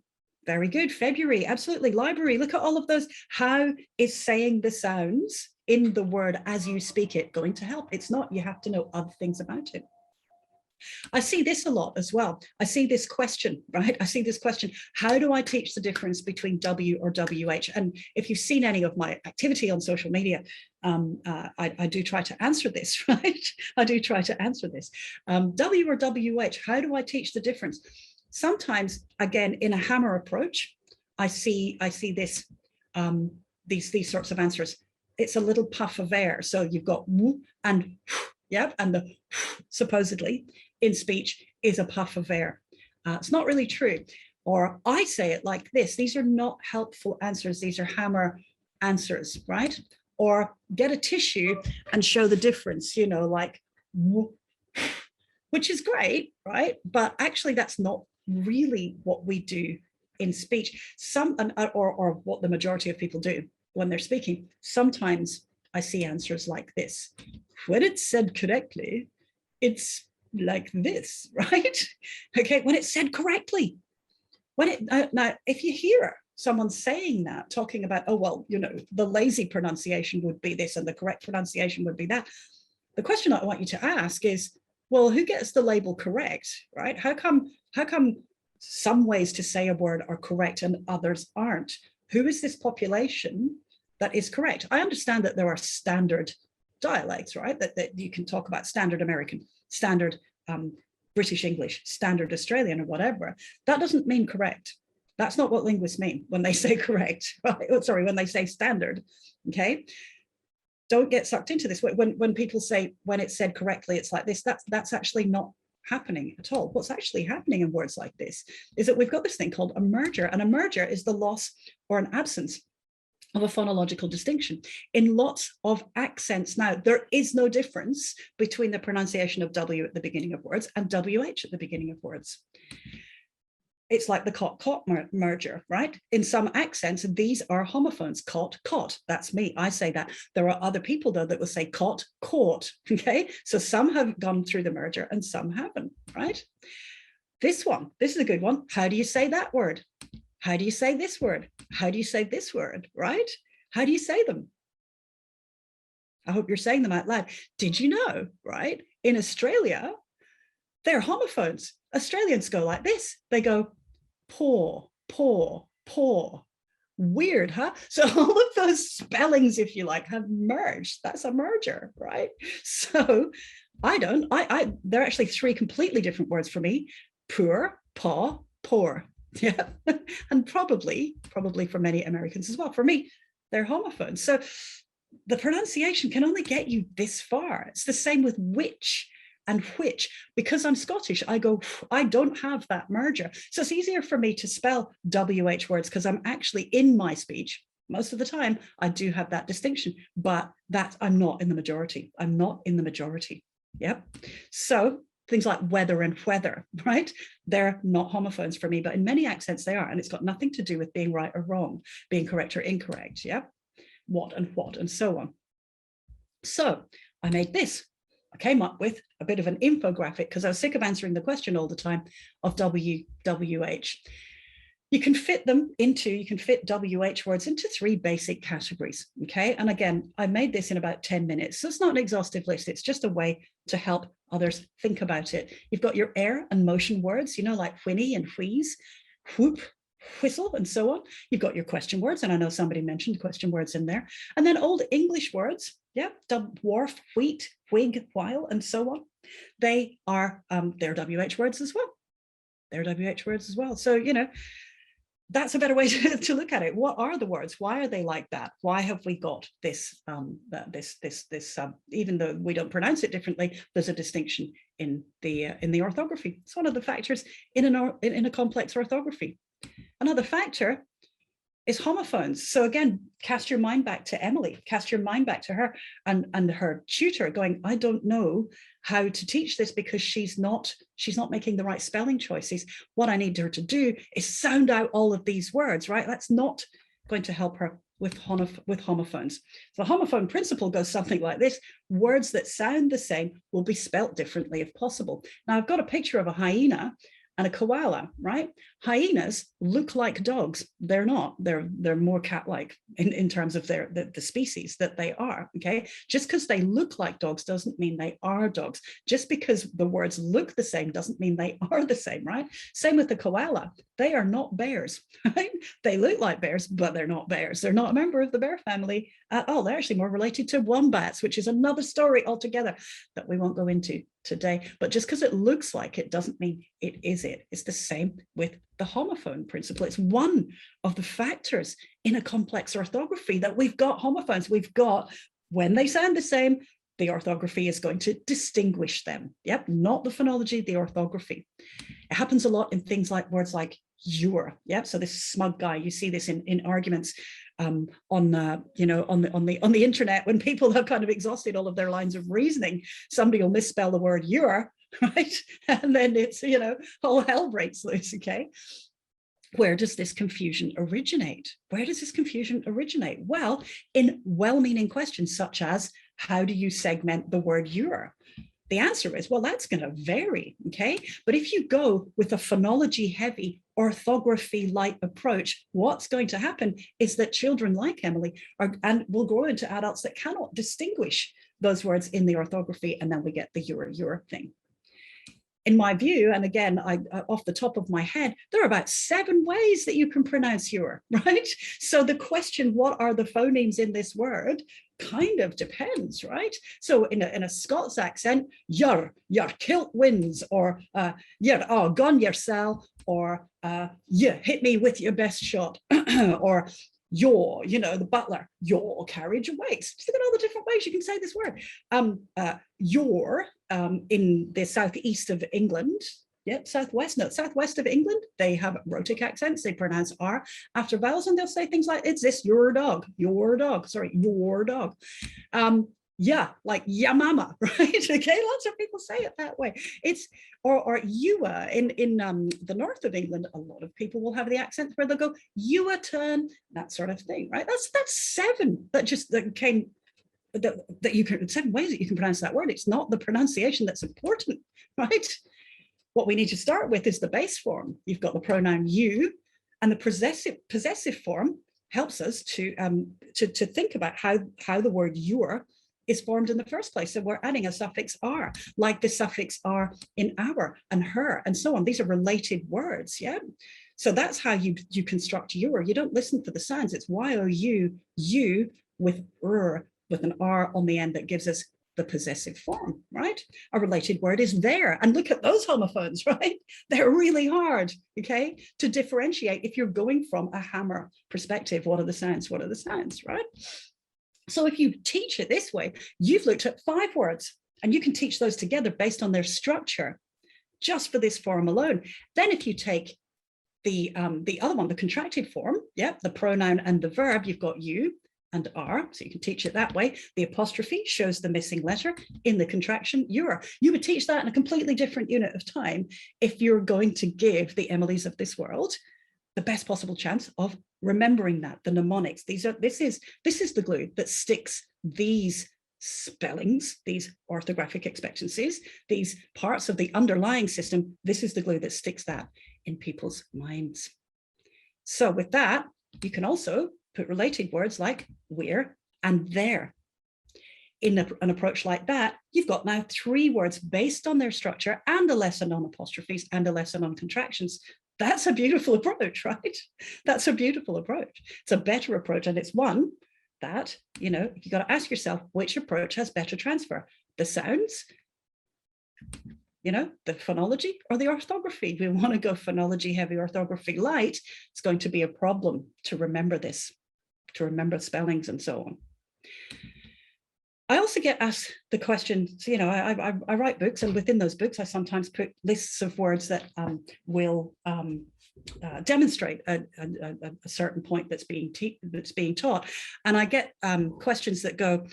Very good. February, absolutely. Library, look at all of those. How is saying the sounds in the word as you speak it going to help? It's not, you have to know other things about it. I see this a lot as well. I see this question, right? I see this question, how do I teach the difference between W or WH? And if you've seen any of my activity on social media, I do try to answer this, right? I do try to answer this. W or WH, how do I teach the difference? Sometimes, again, in a hammer approach, I see this, these sorts of answers. It's a little puff of air. So you've got woo and yep, and the supposedly in speech is a puff of air. It's not really true. Or I say it like this. These are not helpful answers. These are hammer answers, right? Or get a tissue and show the difference, you know, like, which is great, right? But actually that's not really what we do in speech. Or what the majority of people do when they're speaking. Sometimes I see answers like this. When it's said correctly, it's like this, right? Okay, when it's said correctly. Now, if you hear someone saying that, talking about, oh, well, you know, the lazy pronunciation would be this and the correct pronunciation would be that. The question I want you to ask is, well, who gets the label correct, right? How come some ways to say a word are correct and others aren't? Who is this population that is correct? I understand that there are standard dialects, right? That you can talk about standard American, standard British English, standard Australian or whatever. That doesn't mean correct. That's not what linguists mean when they say correct, right? Oh, sorry, when they say standard, okay? Don't get sucked into this. When people say, when it's said correctly, it's like this, that's actually not happening at all. What's actually happening in words like this is that we've got this thing called a merger, and a merger is the loss or an absence of a phonological distinction. In lots of accents now, there is no difference between the pronunciation of W at the beginning of words and WH at the beginning of words. It's like the cot-cot merger, right? In some accents, these are homophones, cot, cot, that's me, I say that. There are other people though that will say cot, caught, okay? So some have gone through the merger and some haven't, right? This is a good one. How do you say that word? How do you say this word? How do you say this word, right? How do you say them? I hope you're saying them out loud. Did you know, right? In Australia, they're homophones. Australians go like this. They go paw, paw, paw. Weird, huh? So all of those spellings, if you like, have merged. That's a merger, right? So they're actually three completely different words for me. Poor, paw, poor. Yeah, and probably for many Americans as well. For me, they're homophones. So the pronunciation can only get you this far. It's the same with which and which. Because I'm Scottish, I go, I don't have that merger. So it's easier for me to spell WH words because I'm actually in my speech. Most of the time, I do have that distinction, but that I'm not in the majority. I'm not in the majority. Yep. So things like whether and whether, right? They're not homophones for me, but in many accents they are. And it's got nothing to do with being right or wrong, being correct or incorrect. Yeah. What, and so on. So I made this. I came up with a bit of an infographic because I was sick of answering the question all the time of WH. You can fit WH words into 3 basic categories, okay? And again, I made this in about 10 minutes, so it's not an exhaustive list. It's just a way to help others think about it. You've got your air and motion words, you know, like whinny and wheeze, whoop, whistle, and so on. You've got your question words, and I know somebody mentioned question words in there. And then Old English words, yeah, dwarf, wheat, whig, while, and so on. They are, they're WH words as well. They're WH words as well. So, you know, that's a better way to look at it. What are the words? Why are they like that? Why have we got this, even though we don't pronounce it differently, there's a distinction in the orthography. It's one of the factors in a complex orthography. Another factor is homophones. So again, cast your mind back to Emily, cast your mind back to her and her tutor going, I don't know how to teach this because she's not making the right spelling choices. What I need her to do is sound out all of these words, right? That's not going to help her with homophones. So the homophone principle goes something like this. Words that sound the same will be spelt differently if possible. Now I've got a picture of a hyena and a koala, right? Hyenas look like dogs. They're not. They're more cat-like in terms of the species that they are, okay? Just because they look like dogs doesn't mean they are dogs. Just because the words look the same doesn't mean they are the same, right? Same with the koala. They are not bears, right? They look like bears, but they're not bears. They're not a member of the bear family at all. They're actually more related to wombats, which is another story altogether that we won't go into today. But just because it looks like it doesn't mean it is it. It's the same with the homophone principle. It's one of the factors in a complex orthography that we've got homophones. We've got, when they sound the same, the orthography is going to distinguish them. Yep, not the phonology, the orthography. It happens a lot in things like words like your. Yep, so this smug guy, you see this in arguments on the internet when people have kind of exhausted all of their lines of reasoning. Somebody will misspell the word your, right? And then it's, you know, all hell breaks loose, okay? Where does this confusion originate? Where does this confusion originate? Well, in well-meaning questions such as, how do you segment the word your? The answer is, well, that's going to vary, okay? But if you go with a phonology-heavy, orthography-light approach, what's going to happen is that children like Emily will grow into adults that cannot distinguish those words in the orthography, and then we get the your thing. In my view, and again, off the top of my head, there are about 7 ways that you can pronounce your, right? So the question, what are the phonemes in this word, kind of depends, right? So in a Scots accent, your kilt wins, or oh, gone yoursel, or you hit me with your best shot, or your, you know, the butler, your carriage awaits. Look at all the different ways you can say this word. Your, in the southeast of England, yep, southwest of England, they have rhotic accents. They pronounce R after vowels, and they'll say things like, "It's this your dog, your dog." Sorry, your dog. Yeah, like ya mama, right? Okay, lots of people say it that way. It's or you in the north of England, a lot of people will have the accent where they'll go you a turn, that sort of thing, right? That's 7 that came. That you can, 7 ways that you can pronounce that word. It's not the pronunciation that's important, right? What we need to start with is the base form. You've got the pronoun you, and the possessive form helps us to think about how the word your is formed in the first place. So we're adding a suffix R, like the suffix R in our and her and so on. These are related words, yeah? So that's how you construct your. You don't listen for the sounds. It's Y-O-U, you with an R on the end that gives us the possessive form, right? A related word is there. And look at those homophones, right? They're really hard, okay, to differentiate if you're going from a hammer perspective. What are the sounds? What are the sounds, right? So if you teach it this way, you've looked at 5 words and you can teach those together based on their structure just for this form alone. Then if you take the other one, the contracted form, yeah, the pronoun and the verb, you've got you and are, so you can teach it that way. The apostrophe shows the missing letter in the contraction, you're. You would teach that in a completely different unit of time if you're going to give the Emilys of this world the best possible chance of remembering that, the mnemonics. This is the glue that sticks these spellings, these orthographic expectancies, these parts of the underlying system. This is the glue that sticks that in people's minds. So with that, you can also put related words like we're and there. In an approach like that, you've got now 3 words based on their structure and a lesson on apostrophes and a lesson on contractions. That's a beautiful approach, right? That's a beautiful approach. It's a better approach, and it's one that, you know, you got to ask yourself which approach has better transfer, the sounds, you know, the phonology or the orthography. We want to go phonology heavy, orthography light. It's going to be a problem to remember this, to remember spellings and so on. I also get asked the question, so, you know, I write books, and within those books, I sometimes put lists of words that will demonstrate a certain point that's being taught. And I get questions that go,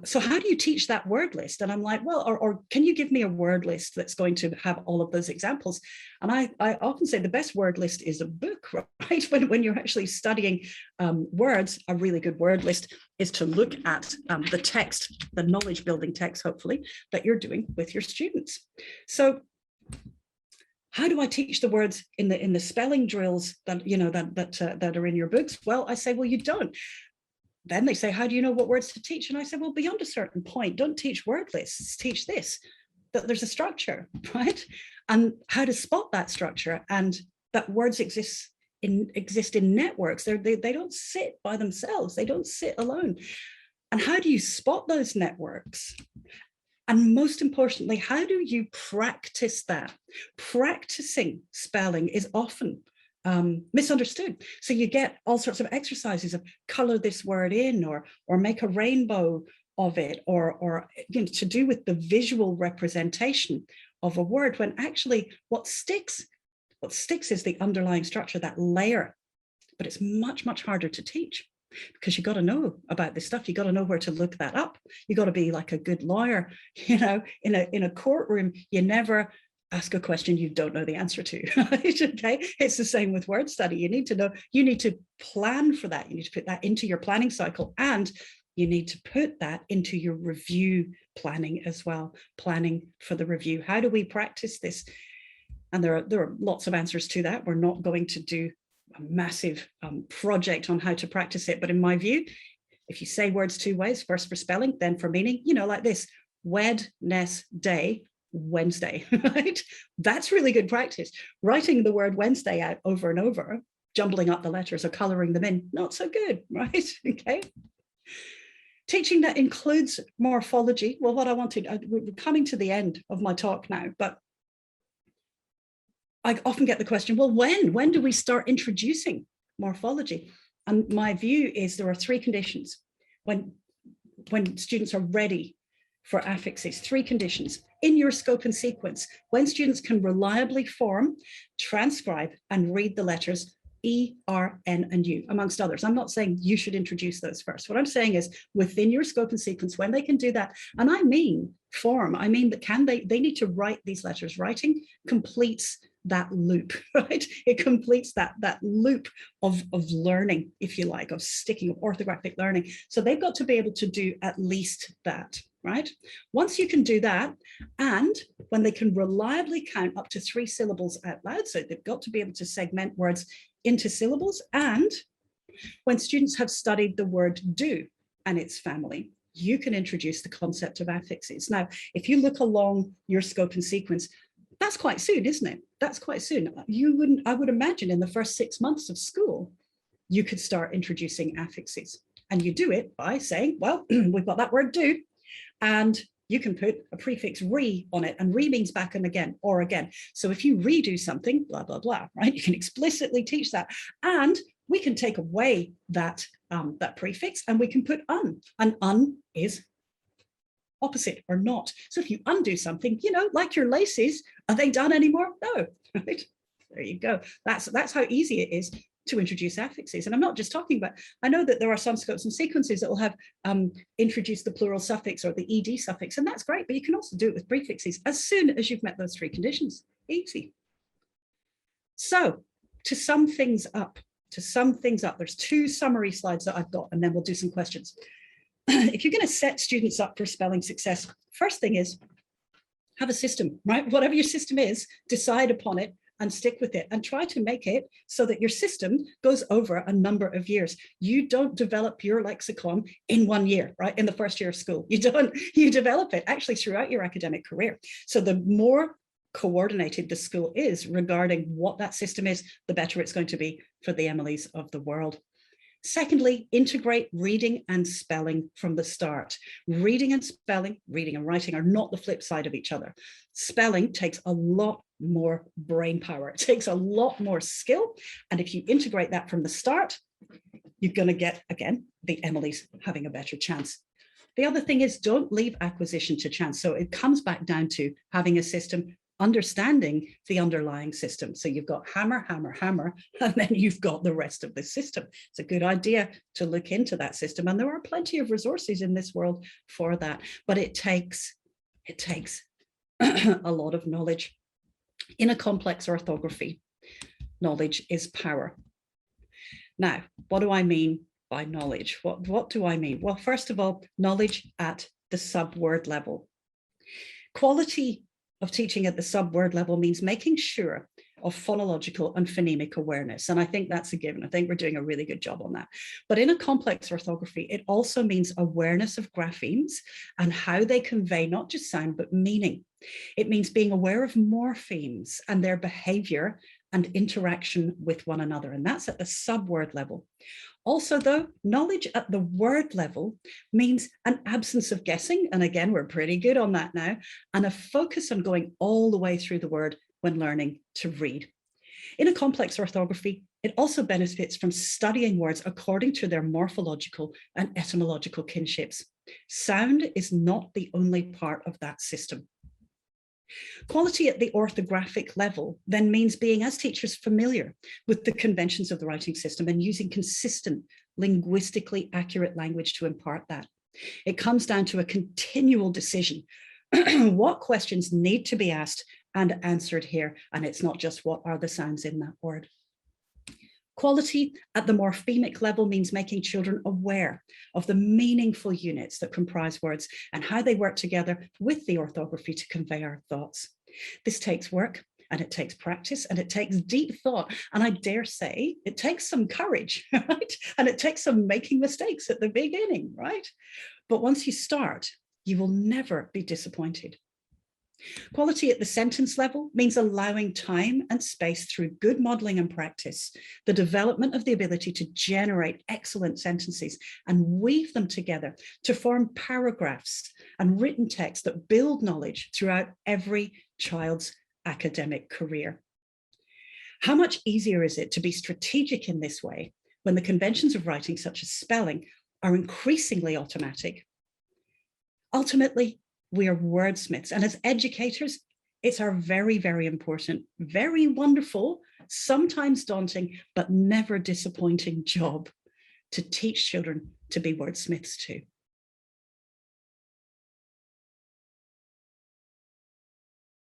so how do you teach that word list? And I'm like, well, or can you give me a word list that's going to have all of those examples? And I often say the best word list is a book, right? When you're actually studying words, a really good word list is to look at the text, the knowledge building text, hopefully, that you're doing with your students. So how do I teach the words in the spelling drills that, you know, that are in your books? Well, I say, well, you don't. Then they say, how do you know what words to teach? And I said, well, beyond a certain point, don't teach word lists, teach this, that there's a structure, right? And how to spot that structure, and that words exist in networks. They don't sit by themselves. They don't sit alone. And how do you spot those networks? And most importantly, how do you practice that? Practicing spelling is often misunderstood. So you get all sorts of exercises of color this word in, or make a rainbow of it, or you know, to do with the visual representation of a word, when actually what sticks is the underlying structure, that layer. But it's much, much harder to teach, because you got to know about this stuff. You got to know where to look that up. You got to be like a good lawyer, you know, in a courtroom. You never ask a question you don't know the answer to, right? Okay, it's the same with word study. You need to know, you need to plan for that. You need to put that into your planning cycle, and you need to put that into your review planning as well, planning for the review. How do we practice this? And there are lots of answers to that. We're not going to do a massive project on how to practice it, but in my view, if you say words 2 ways, first for spelling, then for meaning, you know, like this, Wednesday, Wednesday, right? That's really good practice. Writing the word Wednesday out over and over, jumbling up the letters or coloring them in, not so good, right? Okay. Teaching that includes morphology. Well, what I wanted, we're coming to the end of my talk now, but I often get the question, well, when do we start introducing morphology? And my view is there are 3 conditions when students are ready for affixes. 3 conditions in your scope and sequence: when students can reliably form, transcribe, and read the letters E, R, N, and U, amongst others. I'm not saying you should introduce those first. What I'm saying is within your scope and sequence, when they can do that, and I mean form, I mean that they need to write these letters. Writing completes that loop, right? It completes that loop of learning, if you like, of sticking, of orthographic learning. So they've got to be able to do at least that, right? Once you can do that, and when they can reliably count up to 3 syllables out loud, so they've got to be able to segment words into syllables, and when students have studied the word do and its family, you can introduce the concept of affixes. Now, if you look along your scope and sequence, that's quite soon, isn't it? That's quite soon. I would imagine in the first 6 months of school, you could start introducing affixes. And you do it by saying, well, we've got that word do, and you can put a prefix re on it, and re means back and again or again. So if you redo something, blah, blah, blah, right? You can explicitly teach that. And we can take away that, that prefix and we can put un, and un is opposite or not. So if you undo something, you know, like your laces, are they done anymore? No, right? There you go. That's how easy it is to introduce affixes. And I'm not just talking about, I know that there are some scopes and sequences that will have introduced the plural suffix or the ed suffix, and that's great, but you can also do it with prefixes as soon as you've met those three conditions. Easy. So to sum things up, there's two summary slides that I've got, and then we'll do some questions. If you're going to set students up for spelling success, first thing is have a system, right? Whatever your system is, decide upon it and stick with it, and try to make it so that your system goes over a number of years. You don't develop your lexicon in 1 year, right? In the first year of school, you don't, you develop it actually throughout your academic career. So the more coordinated the school is regarding what that system is, the better it's going to be for the Emilys of the world. Secondly, integrate reading and spelling from the start. Reading and spelling, reading and writing are not the flip side of each other. Spelling takes a lot more brain power. It takes a lot more skill. And if you integrate that from the start, you're going to get, again, the Emilys having a better chance. The other thing is don't leave acquisition to chance. So it comes back down to having a system, understanding the underlying system. So you've got hammer, hammer, hammer, and then you've got the rest of the system. It's a good idea to look into that system. And there are plenty of resources in this world for that, but it takes a lot of knowledge. In a complex orthography, knowledge is power. Now, what do I mean by knowledge? What do I mean? Well, first of all, knowledge at the sub-word level. Quality of teaching at the sub-word level means making sure of phonological and phonemic awareness. And I think that's a given. I think we're doing a really good job on that. But in a complex orthography, it also means awareness of graphemes and how they convey not just sound, but meaning. It means being aware of morphemes and their behavior and interaction with one another. And that's at the sub-word level. Also, though, knowledge at the word level means an absence of guessing. And again, we're pretty good on that now. And a focus on going all the way through the word when learning to read. In a complex orthography, it also benefits from studying words according to their morphological and etymological kinships. Sound is not the only part of that system. Quality at the orthographic level then means being, as teachers, familiar with the conventions of the writing system and using consistent, linguistically accurate language to impart that. It comes down to a continual decision. What questions need to be asked and answered here? And it's not just what are the sounds in that word. Quality at the morphemic level means making children aware of the meaningful units that comprise words and how they work together with the orthography to convey our thoughts. This takes work, and it takes practice, and it takes deep thought. And I dare say it takes some courage, right? And it takes some making mistakes at the beginning, right? But once you start, you will never be disappointed. Quality at the sentence level means allowing time and space through good modeling and practice, the development of the ability to generate excellent sentences and weave them together to form paragraphs and written text that build knowledge throughout every child's academic career. How much easier is it to be strategic in this way when the conventions of writing, such as spelling, are increasingly automatic? Ultimately, we are wordsmiths, and as educators, it's our very, very important, very wonderful, sometimes daunting, but never disappointing job to teach children to be wordsmiths too.